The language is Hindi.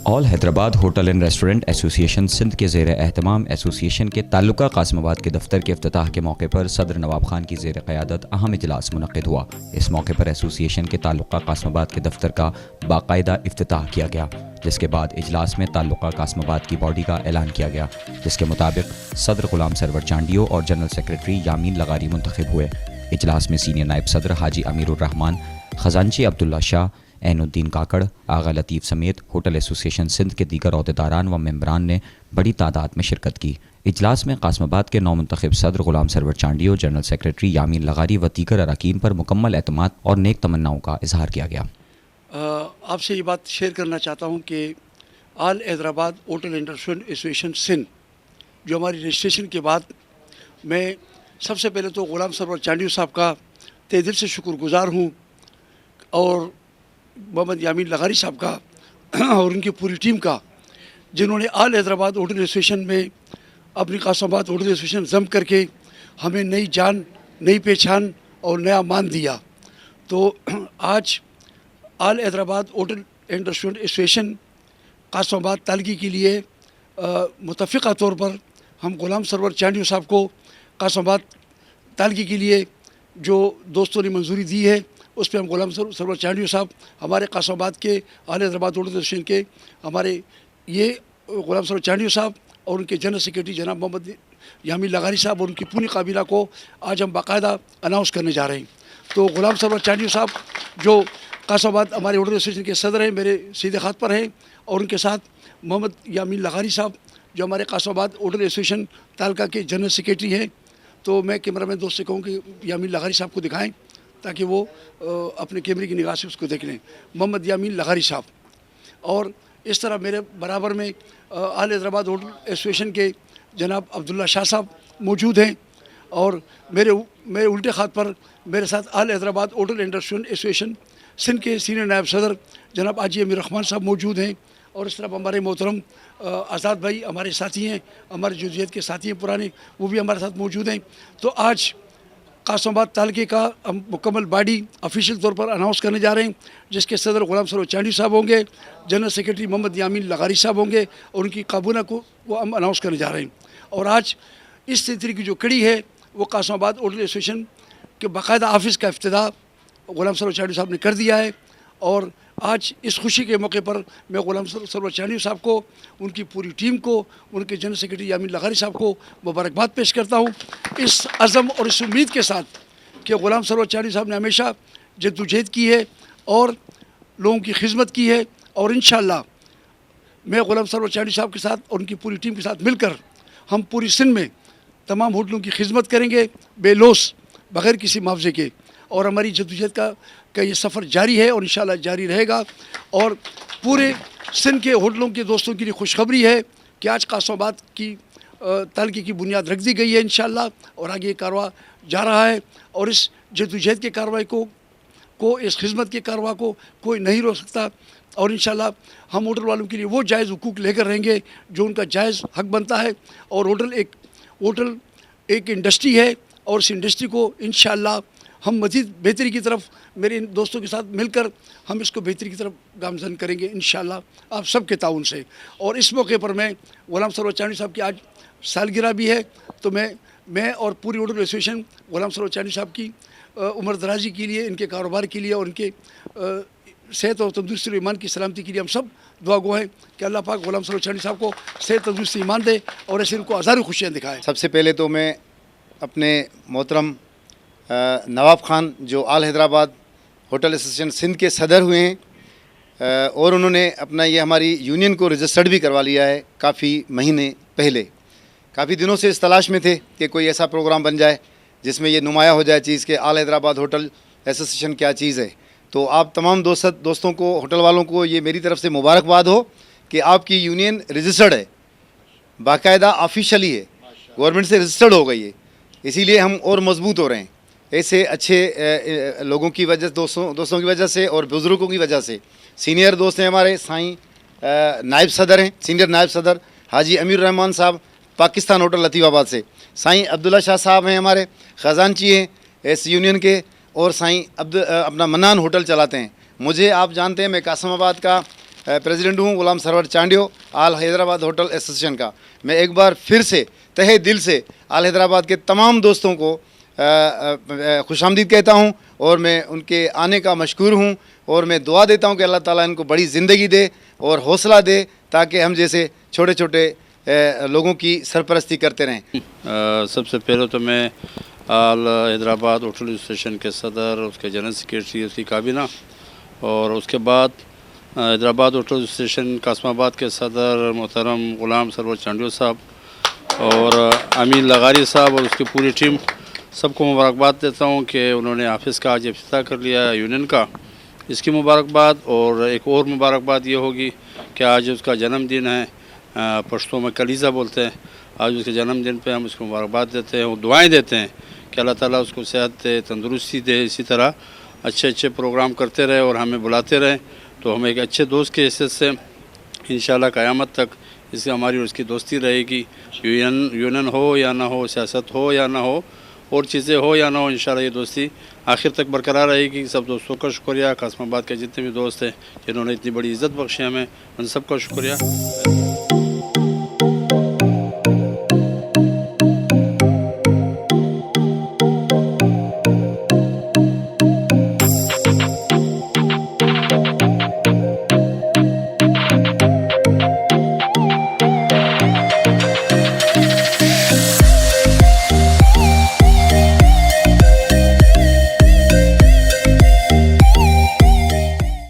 All Hyderabad hotel and restaurant association Sindh के ज़ेर एहतमाम एसोसिएशन के ताल्लुका कासमाबाद के दफ्तर के इफ्तिताह के मौके पर सदर नवाब खान की ज़ेर क़यादत अहम इजलास मुनक़्क़िद हुआ। इस मौके पर एसोसिएशन के ताल्लुका कासमाबाद के दफ्तर का बाकायदा इफ्तिताह किया गया, जिसके बाद इजलास में ताल्लुका कासमाबाद की बॉडी का ऐलान किया गया, जिसके मुताबिक सदर ग़ुलाम सरवर चांडियो और जनरल सेक्रेटरी यामीन लगारी मुंतखब हुए। इजलास में सीनियर नायब सदर हाजी अमीरुर रहमान, ख़जानची अब्दुल्ला शाह, ऐनुद्दीन काकड़, आगा लतीफ़ समेत होटल एसोसिएशन सिंध के दीगर अहदेदारान व मेम्बरान ने बड़ी तादाद में शिरकत की। इजलास में कासमाबाद के नौमुंतखब सदर ग़ुलाम सरवर चांडियो, जनरल सेक्रेटरी यामीन लगारी व दीगर अरकान पर मुकम्मल एतमाद और नेक तमन्नाओं का इजहार किया गया। आपसे ये बात शेयर करना चाहता हूँ कि all Hyderabad hotel and restaurant association Sindh जो हमारी रजिस्ट्रेशन के बाद मैं सबसे पहले तो ग़ुलाम सरवर चांडियो साहब का तहे दिल से शुक्रगुज़ार हूँ और मोहम्मद यामीन लगारी साहब का और उनकी पूरी टीम का, जिन्होंने ऑल हैदराबाद होटल एसोसिएशन में अपनी कासमाबाद होटल एसोसिएशन जम करके हमें नई जान, नई पहचान और नया मान दिया। तो आज all Hyderabad hotel and restaurant association कासमाबाद तालगी के लिए मुतफ़िक़ा तौर पर हम ग़ुलाम सरवर चांडियो साहब को कासमाबाद तालगी के लिए जो दोस्तों ने मंजूरी दी है, उस पर हम ग़ुलाम सरवर चांडियो साहब, हमारे कासमाबाद के ऑल हैदराबाद होटल एसोसिएशन के हमारे ये ग़ुलाम सरवर चांडियो साहब और उनके जनरल सेक्रेटरी जनाब मोहम्मद यामीन लगारी साहब और उनकी पूरी काबिला को आज हम बाकायदा अनाउंस करने जा रहे हैं। तो ग़ुलाम सरवर चांडियो साहब जो कासमाबाद हमारे होटल एसोसिएशन के सदर हैं, मेरे सीधे ख़त पर हैं, और उनके साथ मोहम्मद यामीन लगारी साहब जो हमारे कासमाबाद होटल एसोसिएशन तालका के जनरल सेक्रेटरी हैं। तो मैं कैमरामैन दोस्त से कहूँ कि यामीन लगारी साहब को दिखाएं ताकि वो अपने कैमरे की निगाह से उसको देख लें। मोहम्मद यामीन लगारी साहब, और इस तरह मेरे बराबर में ऑल हैदराबाद होटल एसोसिएशन के जनाब अब्दुल्ला शाह साहब मौजूद हैं, और मेरे उल्टे हाथ पर मेरे साथ all Hyderabad hotel and restaurant association Sindh के सीनियर नायब सदर जनाब हाजी अमीर रहमान साहब मौजूद हैं, और इस तरफ हमारे मोहतरम आज़ाद भाई हमारे साथी हैं, हमारे जदीद के साथी हैं पुराने, वो भी हमारे साथ मौजूद हैं। तो आज कासमाबाद तालके का हम मुकम्मल बॉडी ऑफिशियल तौर पर अनाउंस करने जा रहे हैं, जिसके सदर ग़ुलाम सरवर चांडियो साहब होंगे, जनरल सेक्रेटरी मोहम्मद यामीन लगारी साहब होंगे, और उनकी काबूना को वो हम अनाउंस करने जा रहे हैं। और आज इस सिलसिले की जो कड़ी है वो कासमाबाद होटल एसोसिएशन के बाकायदा ऑफिस का इफ्तिताह ग़ुलाम सरवर चांडियो साहब ने कर दिया है। और आज इस खुशी के मौके पर मैं ग़ुलाम सरवर चांडियो साहब को, उनकी पूरी टीम को, उनके जनरल सेक्रेटरी यामीन लगारी साहब को मुबारकबाद पेश करता हूँ, इस अज़म और इस उम्मीद के साथ कि ग़ुलाम सरवर चांडियो साहब ने हमेशा जद्दोजहद की है और लोगों की खिदमत की है, और इंशाअल्लाह मैं ग़ुलाम सरवर चांडियो साहब के साथ और उनकी पूरी टीम के साथ मिलकर हम पूरी सिंध में तमाम होटलों की खिदमत करेंगे बेलोस, बग़ैर किसी मुआवजे के, और हमारी जद्दोजहद का ये सफ़र जारी है और इंशाअल्लाह जारी रहेगा। और पूरे सिंध के होटलों के दोस्तों के लिए खुशखबरी है कि आज कासमाबाद की तालकी की बुनियाद रख दी गई है इंशाअल्लाह, और आगे ये कारवा जा रहा है, और इस जद्दोजहद के कार्रवाई को इस खिदमत के कार्रवाई को कोई नहीं रोक सकता, और इंशाअल्लाह हम होटल वालों के लिए वो जायज़ हुकूक लेकर रहेंगे जो उनका जायज़ हक़ बनता है। और होटल एक इंडस्ट्री है, और इस इंडस्ट्री को इंशाअल्लाह हम मज़ीद बेहतरी की तरफ मेरे इन दोस्तों के साथ मिलकर हम इसको बेहतरी की तरफ गामज़न करेंगे इंशाअल्लाह आप सब के ताउन से। और इस मौके पर मैं ग़ुलाम सरवर चांडियो साहब की आज सालगिरह भी है, तो मैं और पूरी होटल एसोसिएशन ग़ुलाम सरवर चांडियो साहब की उम्र दराजी के लिए, इनके कारोबार के लिए और इनके सेहत और तंदुरुस्ती और ईमान की सलामती के लिए हम सब दुआ गो हैं कि अल्लाह पाक ग़ुलाम सरवर चांडियो साहब को सेहत, तंदुरुस्ती, ईमान दे और ऐसे इनको हज़ारों खुशियाँ दिखाए। सबसे पहले तो मैं अपने मोहतरम नवाब खान जो all Hyderabad hotel association Sindh के सदर हुए हैं, और उन्होंने अपना ये हमारी यूनियन को रजिस्टर्ड भी करवा लिया है काफ़ी महीने पहले। काफ़ी दिनों से इस तलाश में थे कि कोई ऐसा प्रोग्राम बन जाए जिसमें ये नुमाया हो जाए चीज़ कि ऑल हैदराबाद होटल एसोसिएशन क्या चीज़ है। तो आप तमाम दोस्तों को, होटल वालों को ये मेरी तरफ से मुबारकबाद हो कि आपकी यूनियन रजिस्टर्ड है, बाकायदा ऑफिशियली है, गवर्नमेंट से रजिस्टर्ड हो गई है, इसीलिए हम और मजबूत हो रहे हैं। ऐसे अच्छे लोगों की वजह, दोस्तों की वजह से और बुज़ुर्गों की वजह से, सीनियर दोस्त हैं हमारे, साईं नायब सदर हैं, सीनियर नायब सदर हाजी अमीर रहमान साहब पाकिस्तान होटल लतीफ़ाबाद से, साईं अब्दुल्ला शाह साहब हैं हमारे ख़जानची हैं इस यूनियन के, और साईं अपना मन्नान होटल चलाते हैं। मुझे आप जानते हैं मैं कासमाबाद का प्रेसिडेंट हूँ गुलाम सरवर चांडियो आल हैदराबाद होटल एसोसिएशन का। मैं एक बार फिर से तहे दिल से आल हैदराबाद के तमाम दोस्तों को खुशामदीद कहता हूँ और मैं उनके आने का मशकूर हूँ और मैं दुआ देता हूँ कि अल्लाह ताला इनको बड़ी ज़िंदगी दे और हौसला दे ताकि हम जैसे छोटे छोटे लोगों की सरपरस्ती करते रहें। सबसे पहले तो मैं आल हैदराबाद होटल एसोसिएशन के सदर, उसके जनरल सेक्रेटरी, उसकी काबीना और उसके बाद हैदराबाद होटल एसोसिएशन कासमाबाद के सदर मोहतरम गुलाम सरवर चांडियो साहब और अमीन लगारी साहब और उसकी पूरी टीम सबको मुबारकबाद देता हूँ कि उन्होंने ऑफिस का आज इफ्तिताह कर लिया यूनियन का, इसकी मुबारकबाद। और एक और मुबारकबाद ये होगी कि आज उसका जन्मदिन है, पश्तो में कलीज़ा बोलते हैं। आज उसके जन्मदिन पे हम उसको मुबारकबाद देते हैं और दुआएं देते हैं कि अल्लाह ताला उसको सेहत दे, तंदुरुस्ती दे, इसी तरह अच्छे अच्छे प्रोग्राम करते रहे और हमें बुलाते रहे। तो हम एक अच्छे दोस्त के हैसियत से इंशाल्लाह क़यामत तक इससे हमारी और उसकी दोस्ती रहेगी। यूनियन हो या ना हो, सियासत हो या ना हो, और चीज़ें हो या ना हो, इंशाल्लाह ये दोस्ती आखिर तक बरकरार रहेगी। सब दोस्तों का शुक्रिया, कासमाबाद के जितने भी दोस्त हैं जिन्होंने इतनी बड़ी इज़्ज़त बख्शी हमें, उन सब का शुक्रिया।